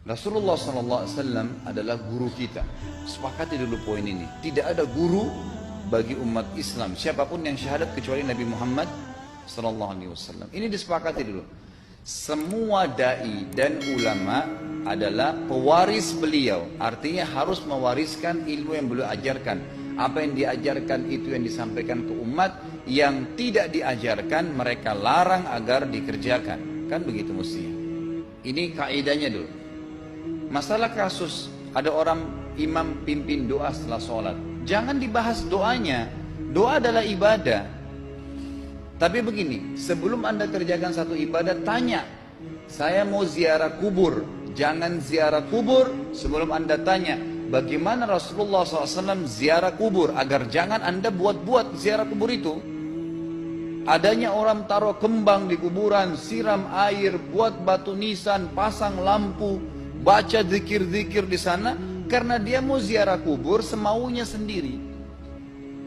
Rasulullah SAW adalah guru kita. Sepakati dulu poin ini. Tidak ada guru bagi umat Islam siapapun yang syahadat kecuali Nabi Muhammad SAW. Ini disepakati dulu. Semua dai dan ulama adalah pewaris beliau. Artinya harus mewariskan ilmu yang beliau ajarkan. Apa yang diajarkan itu yang disampaikan ke umat. Yang tidak diajarkan mereka larang agar dikerjakan. Kan begitu mestinya. Ini kaidahnya dulu. Masalah kasus ada orang imam pimpin doa setelah sholat, jangan dibahas doanya. Doa adalah ibadah. Tapi begini, sebelum anda kerjakan satu ibadah, tanya, saya mau ziarah kubur. Jangan ziarah kubur sebelum anda tanya bagaimana Rasulullah SAW ziarah kubur, agar jangan anda buat-buat ziarah kubur itu. Adanya orang taruh kembang di kuburan, siram air, buat batu nisan, pasang lampu, baca zikir-zikir di sana karena dia mau ziarah kubur semaunya sendiri.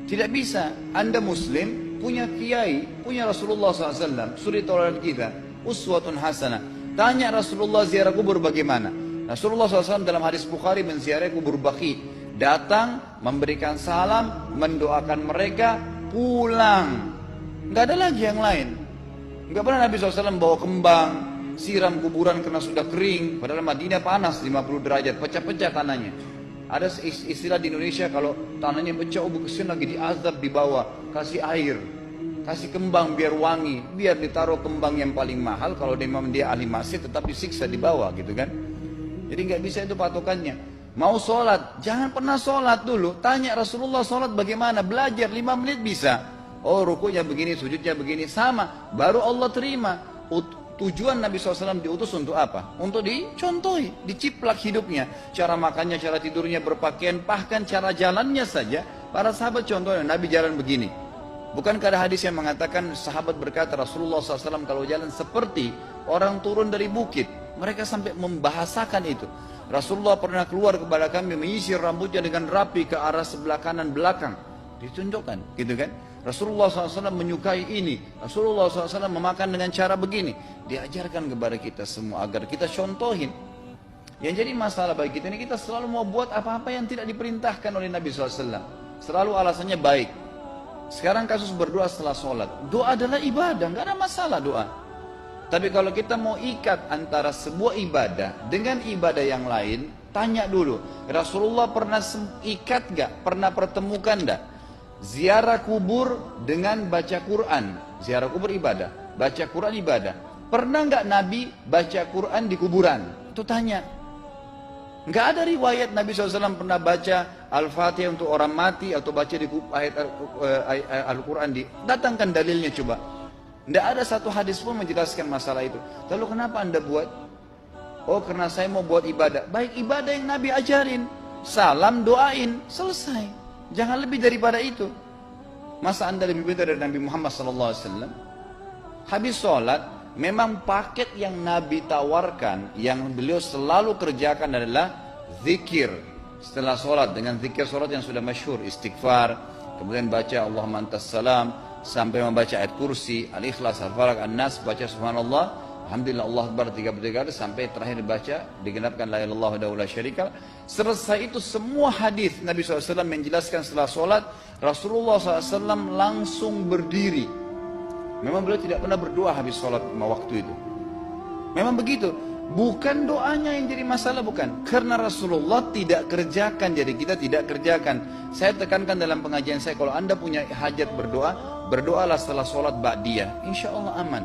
Tidak bisa. Anda muslim, punya kiai, punya Rasulullah SAW, suri tauladan kita, uswatun hasanah. Tanya Rasulullah ziarah kubur bagaimana? Rasulullah SAW dalam hadis Bukhari menziarahi kubur Baqi, datang, memberikan salam, mendoakan mereka, pulang. Nggak ada lagi yang lain. Nggak pernah Nabi SAW bawa kembang, siram kuburan karena sudah kering, padahal Madinah panas 50 derajat, pecah-pecah tanahnya. Ada istilah di Indonesia kalau tanahnya pecah, kesian lagi diazab di bawah, kasih air, kasih kembang biar wangi, biar ditaruh kembang yang paling mahal. Kalau memang dia ahli maksiat tetap disiksa di bawah gitu kan. Jadi nggak bisa itu patokannya. Mau sholat, jangan pernah sholat dulu, tanya Rasulullah sholat bagaimana, belajar 5 menit bisa. Oh rukunya begini, sujudnya begini, sama, baru Allah terima. Tujuan Nabi SAW diutus untuk apa? Untuk dicontohi, diciplak hidupnya. Cara makannya, cara tidurnya, berpakaian, bahkan cara jalannya saja. Para sahabat contohnya, Nabi jalan begini. Bukankah ada hadis yang mengatakan sahabat berkata Rasulullah SAW kalau jalan seperti orang turun dari bukit. Mereka sampai membahasakan itu. Rasulullah pernah keluar kepada kami menyisir rambutnya dengan rapi ke arah sebelah kanan belakang. Ditunjukkan, gitu kan? Rasulullah SAW menyukai ini. Rasulullah SAW memakan dengan cara begini. Diajarkan kepada kita semua agar kita contohin. Yang jadi masalah bagi kita ini, kita selalu mau buat apa-apa yang tidak diperintahkan oleh Nabi SAW. Selalu alasannya baik. Sekarang kasus berdoa setelah sholat. Doa adalah ibadah, nggak ada masalah doa. Tapi kalau kita mau ikat antara sebuah ibadah dengan ibadah yang lain, tanya dulu. Rasulullah pernah ikat nggak? Pernah pertemukan nggak? Ziarah kubur dengan baca Quran. Ziarah kubur ibadah, baca Quran ibadah. Pernah nggak Nabi baca Quran di kuburan? Itu tanya. Nggak ada riwayat Nabi SAW pernah baca Al-Fatihah untuk orang mati atau baca di ayat Al-Quran. Datangkan dalilnya coba. Nggak ada satu hadis pun menjelaskan masalah itu. Lalu kenapa anda buat? Oh karena saya mau buat ibadah. Baik, ibadah yang Nabi ajarin. Salam, doain, selesai. Jangan lebih daripada itu. Masa anda lebih pintar dari Nabi Muhammad SAW? Habis sholat, memang paket yang Nabi tawarkan, yang beliau selalu kerjakan adalah zikir. Setelah sholat, dengan zikir sholat yang sudah masyhur, istighfar, kemudian baca Allahumma antas salam, sampai membaca ayat kursi, al-ikhlas, al-falaq, an-nas, baca subhanallah, alhamdulillah, Allah Akbar 33 kali, sampai terakhir dibaca, digenapkan la ilaha illallah wahdahu la syarika lah. Selesai itu semua hadis Nabi SAW menjelaskan setelah sholat, Rasulullah SAW langsung berdiri. Memang beliau tidak pernah berdoa habis sholat waktu itu. Memang begitu. Bukan doanya yang jadi masalah, bukan. Karena Rasulullah tidak kerjakan, jadi kita tidak kerjakan. Saya tekankan dalam pengajian saya, kalau anda punya hajat berdoa, berdoalah setelah sholat ba'diyah. Insya Allah aman.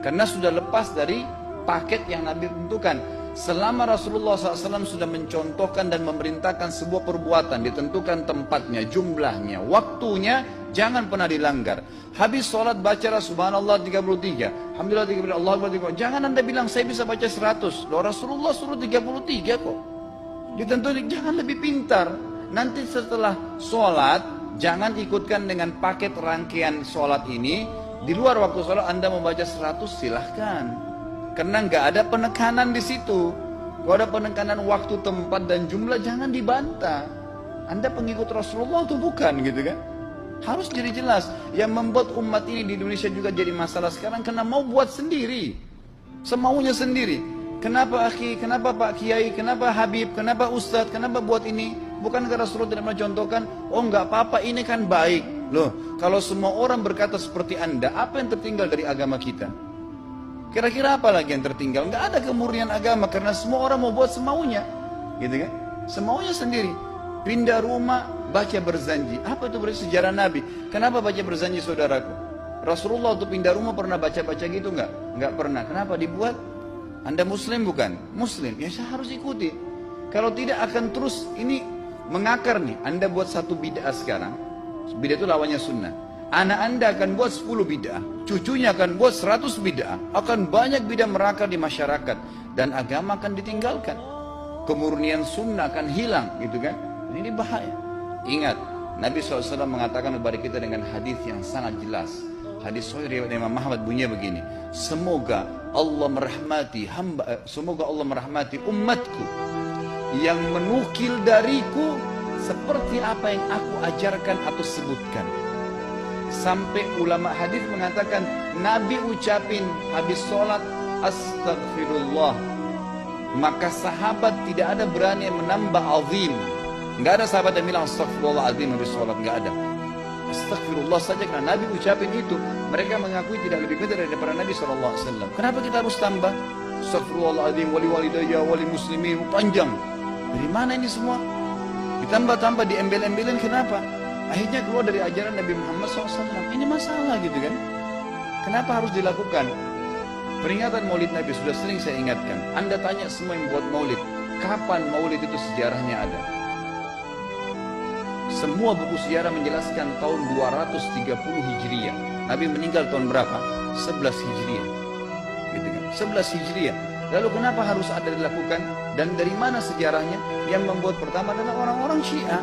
Karena sudah lepas dari paket yang Nabi tentukan. Selama Rasulullah SAW sudah mencontohkan dan memerintahkan sebuah perbuatan, ditentukan tempatnya, jumlahnya, waktunya, jangan pernah dilanggar. Habis sholat bacalah subhanallah 33, alhamdulillah 33, Allah Akbar 33. Jangan anda bilang saya bisa baca 100. Loh, Rasulullah suruh 33 kok. Ditentukan jangan lebih pintar. Nanti setelah sholat, jangan ikutkan dengan paket rangkaian sholat ini. Di luar waktu sholat Anda membaca 100 silahkan. Karena nggak ada penekanan di situ. Kalau ada penekanan waktu, tempat, dan jumlah, jangan dibantah. Anda pengikut Rasulullah atau bukan gitu kan? Harus jadi jelas. Yang membuat umat ini di Indonesia juga jadi masalah sekarang karena mau buat sendiri. Semaunya sendiri. Kenapa akhi, kenapa Pak Kiai, kenapa Habib, kenapa Ustadz, kenapa buat ini? Bukankah Rasulullah tidak mencontohkan? Oh enggak apa-apa, ini kan baik. Loh, kalau semua orang berkata seperti Anda, apa yang tertinggal dari agama kita? Kira-kira apa lagi yang tertinggal? Enggak ada kemurnian agama karena semua orang mau buat semaunya. Gitu kan? Semaunya sendiri. Pindah rumah, baca berzanji. Apa itu berarti sejarah Nabi? Kenapa baca berzanji saudaraku? Rasulullah untuk pindah rumah pernah baca-baca gitu enggak? Enggak pernah. Kenapa dibuat? Anda muslim bukan? Muslim, ya saya harus ikuti. Kalau tidak akan terus ini mengakar nih. Anda buat satu bid'ah sekarang. Bid'ah itu lawannya sunnah. Anak Anda akan buat 10 bid'ah. Cucunya akan buat 100 bid'ah. Akan banyak bid'ah merakar di masyarakat. Dan agama akan ditinggalkan. Kemurnian sunnah akan hilang gitu kan. Ini bahaya. Ingat, Nabi SAW mengatakan kepada kita dengan hadis yang sangat jelas. Hadis sahih riwayat Imam Ahmad bunyinya begini. Semoga Allah merahmati umatku yang menukil dariku seperti apa yang aku ajarkan atau sebutkan. Sampai ulama hadis mengatakan Nabi ucapin habis sholat astagfirullah, maka sahabat tidak ada berani yang menambah azim. Enggak ada sahabat yang bilang astagfirullah azim habis sholat, enggak ada. Astagfirullah saja karena Nabi ucapin itu. Mereka mengakui tidak lebih benar daripada Nabi SAW. Kenapa kita harus tambah? Astagfirullahaladzim, wali walidayya, wali muslimin, panjang. Dari mana ini semua? Ditambah-tambah, diembel-embelin, kenapa? Akhirnya keluar dari ajaran Nabi Muhammad SAW. Ini masalah gitu kan? Kenapa harus dilakukan? Peringatan maulid Nabi sudah sering saya ingatkan. Anda tanya semua yang buat maulid, kapan maulid itu sejarahnya ada? Semua buku sejarah menjelaskan tahun 230 Hijriah. Nabi meninggal tahun berapa? 11 Hijriah. Gitu kan? 11 Hijriah. Lalu kenapa harus ada dilakukan? Dan dari mana sejarahnya? Yang membuat pertama adalah orang-orang Syiah.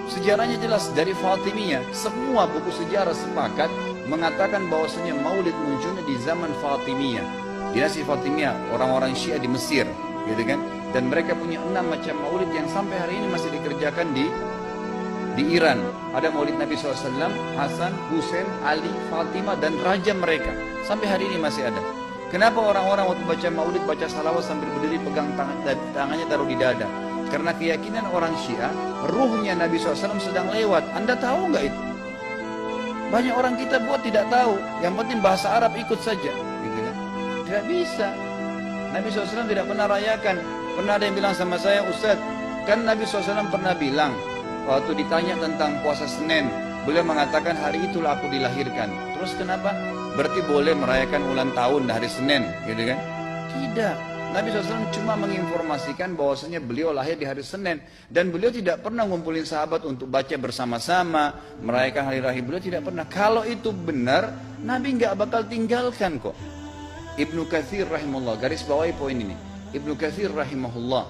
Sejarahnya jelas dari Fatimiyah. Semua buku sejarah sepakat mengatakan bahwasanya maulid munculnya di zaman Fatimiyah. Dinasti Fatimiyah, orang-orang Syiah di Mesir, gitu kan? Dan mereka punya 6 macam maulid yang sampai hari ini masih dikerjakan di Iran. Ada maulid Nabi SAW, Hasan, Husain, Ali, Fatimah, dan raja mereka. Sampai hari ini masih ada. Kenapa orang-orang waktu baca maulid, baca salawat sambil berdiri pegang tangannya taruh di dada? Karena keyakinan orang Syiah, ruhnya Nabi SAW sedang lewat. Anda tahu nggak itu? Banyak orang kita buat tidak tahu. Yang penting bahasa Arab ikut saja. Gitu kan? Tidak bisa. Nabi SAW tidak pernah rayakan. Pernah ada yang bilang sama saya, Ustaz, kan Nabi SAW pernah bilang, waktu ditanya tentang puasa Senin, beliau mengatakan hari itulah aku dilahirkan. Terus kenapa? Berarti boleh merayakan ulang tahun hari Senin, gitu kan? Tidak. Nabi SAW cuma menginformasikan bahwasanya beliau lahir di hari Senin. Dan beliau tidak pernah ngumpulin sahabat untuk baca bersama-sama, merayakan hari raya. Beliau tidak pernah. Kalau itu benar, Nabi nggak bakal tinggalkan kok. Ibnu Katsir rahimahullah, garis bawahi poin ini. Ibnu Katsir rahimahullah,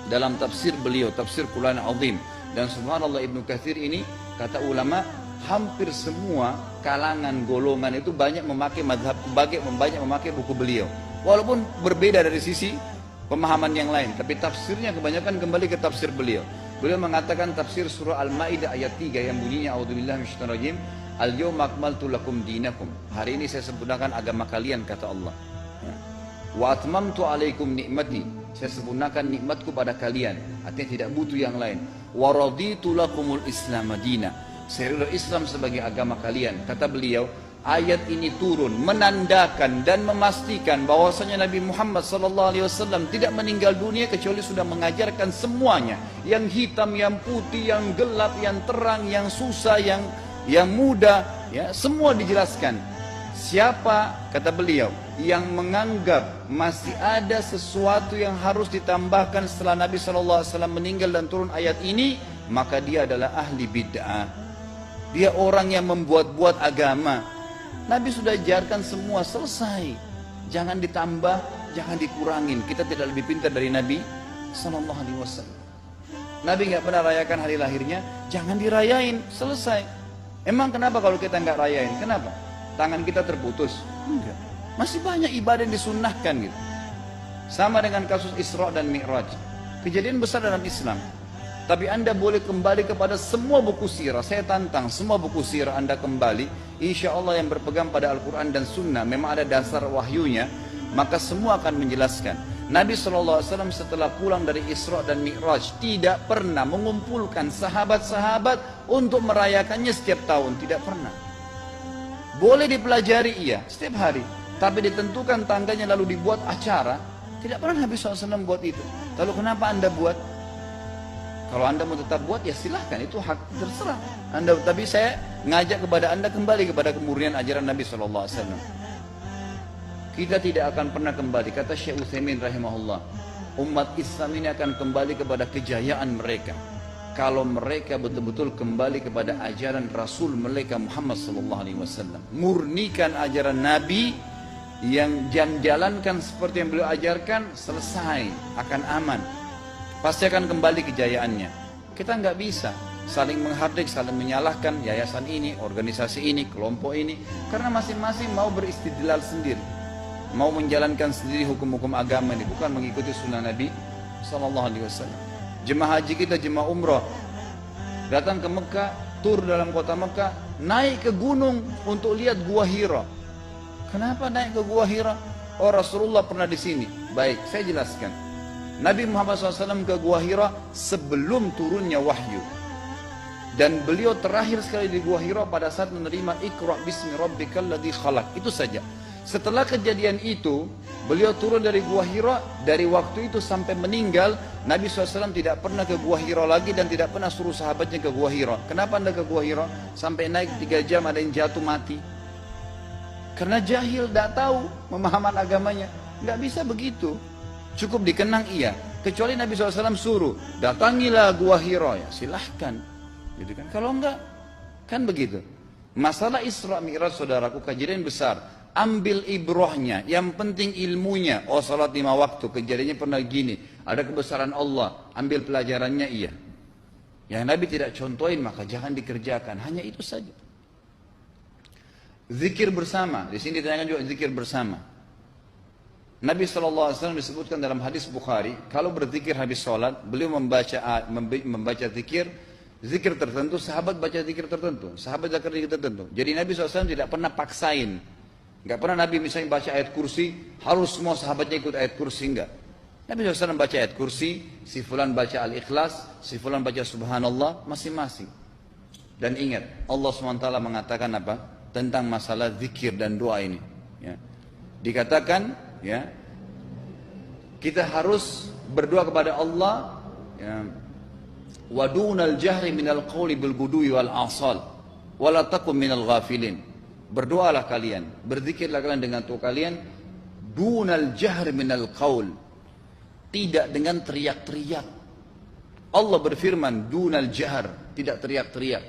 dalam tafsir beliau, tafsir Quran Azim. Dan subhanallah Ibnu Katsir ini, kata ulama, hampir semua kalangan golongan itu banyak memakai madhab, banyak memakai buku beliau. Walaupun berbeda dari sisi pemahaman yang lain, tapi tafsirnya kebanyakan kembali ke tafsir beliau. Beliau mengatakan tafsir surah Al-Maidah ayat 3 yang bunyinya a'udzubillahi minasyaitonir rajim, al-yawma akmaltu lakum dinakum. Hari ini saya sempurnakan agama kalian, kata Allah. Wa atmamtu alaikum nikmati. Saya sempurnakan nikmatku pada kalian. Artinya tidak butuh yang lain. Wa raditu lakumul Islam madina. Saya ridha Islam sebagai agama kalian. Kata beliau, ayat ini turun menandakan dan memastikan bahwasanya Nabi Muhammad SAW tidak meninggal dunia kecuali sudah mengajarkan semuanya, yang hitam, yang putih, yang gelap, yang terang, yang susah, yang mudah, ya, semua dijelaskan. Siapa, kata beliau, yang menganggap masih ada sesuatu yang harus ditambahkan setelah Nabi SAW meninggal dan turun ayat ini, maka dia adalah ahli bid'ah. Dia orang yang membuat-buat agama. Nabi sudah ajarkan semua, selesai. Jangan ditambah, jangan dikurangin. Kita tidak lebih pintar dari Nabi Sallallahu Alaihi Wasallam. Nabi nggak pernah rayakan hari lahirnya, jangan dirayain, selesai. Emang kenapa kalau kita nggak rayain? Kenapa? Tangan kita terputus? Enggak. Masih banyak ibadah yang disunnahkan gitu. Sama dengan kasus Isra dan Mi'raj. Kejadian besar dalam Islam. Tapi Anda boleh kembali kepada semua buku sirah. Saya tantang semua buku sirah Anda kembali. Insya Allah yang berpegang pada Al-Quran dan Sunnah, memang ada dasar wahyunya, maka semua akan menjelaskan. Nabi SAW setelah pulang dari Isra dan Mi'raj tidak pernah mengumpulkan sahabat-sahabat untuk merayakannya setiap tahun. Tidak pernah. Boleh dipelajari iya, setiap hari. Tapi ditentukan tanggalnya lalu dibuat acara. Tidak pernah Nabi SAW buat itu. Lalu kenapa Anda buat? Kalau Anda mau tetap buat, ya silahkan, itu hak terserah Anda. Tapi saya ngajak kepada Anda kembali kepada kemurnian ajaran Nabi SAW. Kita tidak akan pernah kembali, kata Syekh Utsaimin rahimahullah, umat Islam ini akan kembali kepada kejayaan mereka kalau mereka betul-betul kembali kepada ajaran Rasul mereka Muhammad SAW. Murnikan ajaran Nabi, yang jalankan seperti yang beliau ajarkan, selesai, akan aman. Pasti akan kembali kejayaannya. Kita nggak bisa saling menghardik, saling menyalahkan yayasan ini, organisasi ini, kelompok ini, karena masing-masing mau beristidlal sendiri, mau menjalankan sendiri hukum-hukum agama ini, bukan mengikuti sunnah Nabi SAW. Jemaah haji kita, jemaah umrah, datang ke Mekah, tur dalam kota Mekah, naik ke gunung untuk lihat Gua Hira. Kenapa naik ke Gua Hira? Oh, Rasulullah pernah di sini. Baik, saya jelaskan. Nabi Muhammad SAW ke Gua Hira sebelum turunnya wahyu. Dan beliau terakhir sekali di Gua Hira pada saat menerima Iqra bismi rabbikal ladzi khalaq. Itu saja. Setelah kejadian itu, beliau turun dari Gua Hira. Dari waktu itu sampai meninggal, Nabi SAW tidak pernah ke Gua Hira lagi dan tidak pernah suruh sahabatnya ke Gua Hira. Kenapa Anda ke Gua Hira? Sampai naik 3 jam ada yang jatuh mati. Karena jahil, tidak tahu pemahaman agamanya. Nggak bisa begitu. Cukup dikenang iya. Kecuali Nabi SAW suruh, datangilah Gua Hira, ya silahkan. Gitu kan? Kalau enggak, kan begitu. Masalah Isra Mi'raj, saudaraku, kejadian besar. Ambil ibrahnya, yang penting ilmunya. Oh, salat 5 waktu, kejadiannya pernah gini. Ada kebesaran Allah, ambil pelajarannya iya. Yang Nabi tidak contohin, maka jangan dikerjakan. Hanya itu saja. Zikir bersama, di sini ditanyakan juga zikir bersama. Nabi SAW disebutkan dalam hadis Bukhari, kalau berzikir habis sholat, beliau membaca zikir tertentu, sahabat baca zikir tertentu, sahabat baca zikir tertentu. Jadi Nabi SAW tidak pernah paksain. Enggak pernah Nabi misalnya baca ayat kursi, harus semua sahabatnya ikut ayat kursi, enggak. Nabi SAW baca ayat kursi, si fulan baca al-ikhlas, si fulan baca subhanallah, masing-masing. Dan ingat, Allah SWT mengatakan apa? Tentang masalah zikir dan doa ini. Ya. Dikatakan, ya, kita harus berdoa kepada Allah, ya, wadunal jahri minal qawli bil gudui wal asal wala takum minal ghafilin. Berdoalah kalian, berzikirlah kalian dengan doa kalian, dunal jahri minal qawl, tidak dengan teriak-teriak. Allah berfirman dunal jahr, tidak teriak-teriak,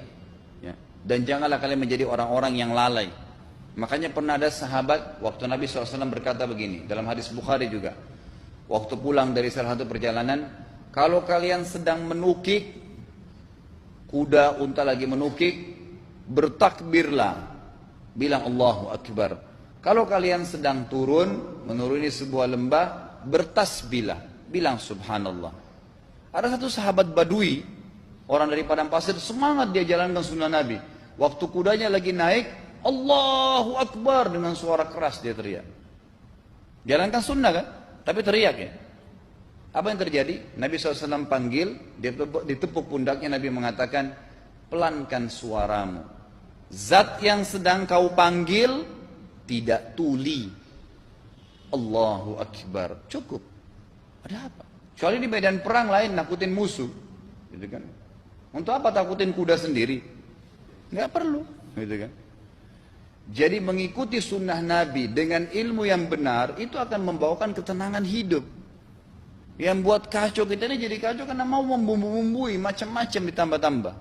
ya. Dan janganlah kalian menjadi orang-orang yang lalai. Makanya pernah ada sahabat, waktu Nabi SAW berkata begini, dalam hadis Bukhari juga, waktu pulang dari salah satu perjalanan, kalau kalian sedang menukik, kuda, unta lagi menukik, bertakbirlah, bilang Allahu Akbar. Kalau kalian sedang turun, menuruni sebuah lembah, bertasbihlah, bilang Subhanallah. Ada satu sahabat Badui, orang dari padang pasir, semangat dia jalankan sunnah Nabi. Waktu kudanya lagi naik, Allahu Akbar, dengan suara keras dia teriak. Jalankan sunnah kan? Tapi teriak ya. Apa yang terjadi? Nabi SAW panggil, ditepuk pundaknya, Nabi mengatakan, pelankan suaramu. Zat yang sedang kau panggil tidak tuli. Allahu Akbar. Cukup. Ada apa? Kecuali di medan perang lain nakutin musuh. Gitu kan? Untuk apa takutin kuda sendiri? Nggak perlu. Gitu kan? Jadi mengikuti sunnah Nabi dengan ilmu yang benar, itu akan membawakan ketenangan hidup. Yang buat kacau kita ini jadi kacau karena mau membumbu-bumbui macam-macam ditambah-tambah.